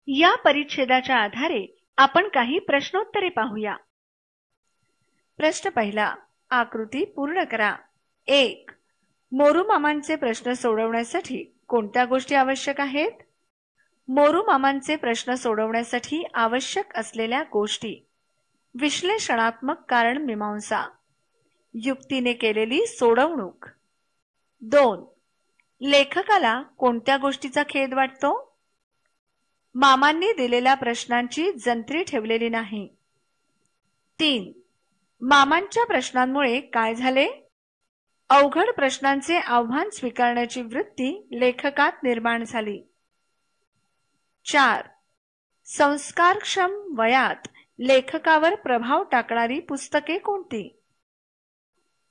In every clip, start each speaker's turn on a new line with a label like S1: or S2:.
S1: या परिच्छेदाच्या आधारे आपण काही प्रश्नोत्तरे पाहूया। प्रश्न पहिला, आकृती पूर्ण करा। 1. मोरू मामांचे प्रश्न सोडवण्यासाठी कोणत्या गोष्टी आवश्यक आहेत? मोरू मामांचे प्रश्न सोडवण्यासाठी आवश्यक असलेल्या गोष्टी: विश्लेषणात्मक कारण मीमांसा, युक्तीने केलेली सोडवणूक। 2. लेखकाला कोणत्या गोष्टीचा खेद वाटतो? मामांनी दिलेल्या प्रश्नांची जंत्री ठेवलेली नाही। 3. मामांच्या प्रश्नांमुळे काय झाले? अवघड प्रश्नांचे आव्हान स्वीकारण्याची वृत्ती लेखकात निर्माण झाली। 4. संस्कारक्षम वयात लेखकावर प्रभाव टाकणारी पुस्तके कोणती?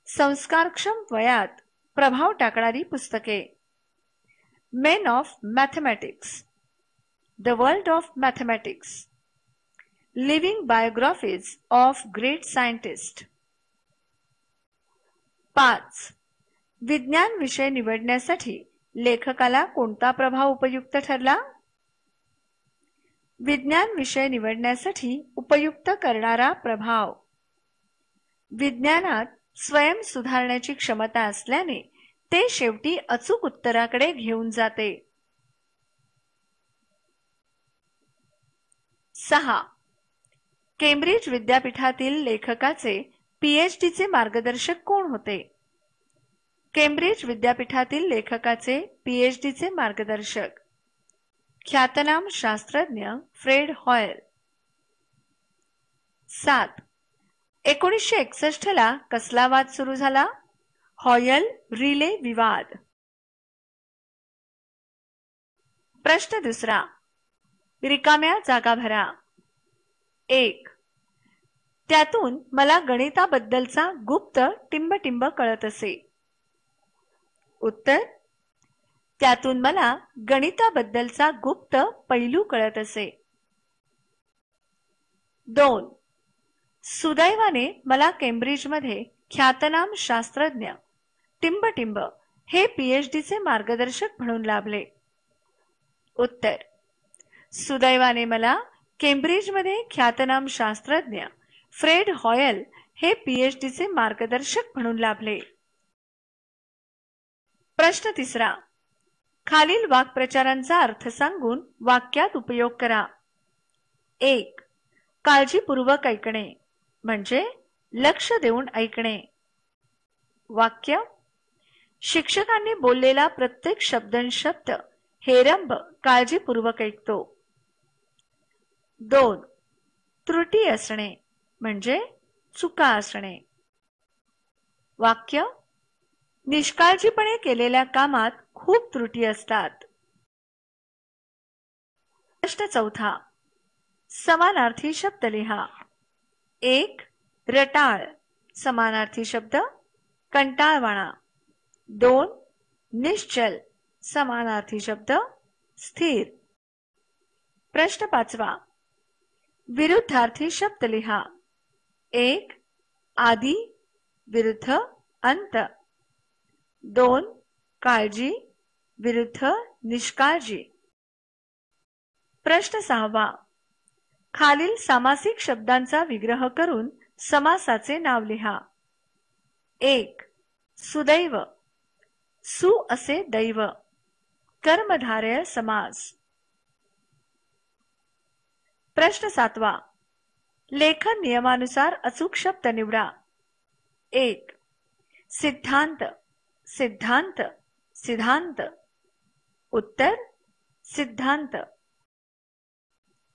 S1: संस्कारक्षम वयात प्रभाव टाकणारी पुस्तके: main of mathematics, the world of mathematics, living biographies of great scientist. 5. विज्ञान विषय निवडण्यासाठी लेखकाला कोणता प्रभाव उपयुक्त ठरला? विज्ञान विषय निवडण्यासाठी उपयुक्त करणारा प्रभाव: विज्ञानात स्वयं सुधारण्याची क्षमता असल्याने ते शेवटी अचूक उत्तराकडे घेऊन जाते। 6. केम्ब्रिज विद्यापीठातील लेखकाचे पीएचडीचे मार्गदर्शक कोण होते? केम्ब्रिज विद्यापीठातील लेखकाचे पीएचडीचे मार्गदर्शक: ख्यातनाम शास्त्रज्ञ फ्रेड हॉयल। 7. 1961 ला कसला वाद सुरू झाला? हॉयल रिले विवाद। प्रश्न दुसरा, रिकाम्या जागा भरा। 1. त्यातून मला गणिताबद्दलचा गुप्त टिंबटिंब कळत असे। उत्तर: त्यातून मला गणिताबद्दलचा गुप्त पैलू कळत असे। 2. सुदैवाने मला केम्ब्रिजमध्ये ख्यातनाम शास्त्रज्ञ टिंबटिंब हे पीएचडीचे मार्गदर्शक म्हणून लाभले। उत्तर: सुदैवाने मला केम्ब्रिजमध्ये ख्यातनाम शास्त्रज्ञ फ्रेड हॉयल हे पीएचडीचे मार्गदर्शक म्हणून लाभले। प्रश्न तिसरा, खालील वाक्प्रचारांचा अर्थ सांगून वाक्यात उपयोग करा। 1. काळजीपूर्वक ऐकणे म्हणजे लक्ष देऊन ऐकणे। वाक्य: शिक्षकांनी बोललेला प्रत्येक शब्दनशब्द हेरंब काळजीपूर्वक ऐकतो। 2. त्रुटी असणे म्हणजे चुका असणे। वाक्य: निष्काळजीपणे केलेल्या कामात खूप त्रुटी असतात। प्रश्न चौथा, समानार्थी शब्द लिहा। 1. रटाळ समानार्थी शब्द कंटाळवाणा। 2. निश्चल समानार्थी शब्द स्थिर। प्रश्न पाचवा, विरुद्धार्थी शब्द लिहा। 1. आदी विरुद्ध अंत। 2. काळजी विरुद्ध निष्काळजी। प्रश्न सहावा, खालील सामासिक शब्दांचा विग्रह करून समासाचे नाव लिहा। 1. सुदैव सु असे दैव कर्मधारय समास। प्रश्न सातवा, लेखन नियमानुसार अचूक शब्द निवडा। 1. सिद्धांत सिद्धांत सिद्धांत। उत्तर: सिद्धांत।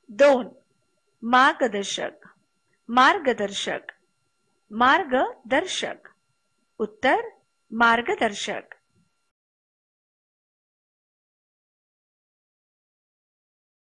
S1: 2. मार्गदर्शक मार्गदर्शक मार्गदर्शक। उत्तर: मार्गदर्शक।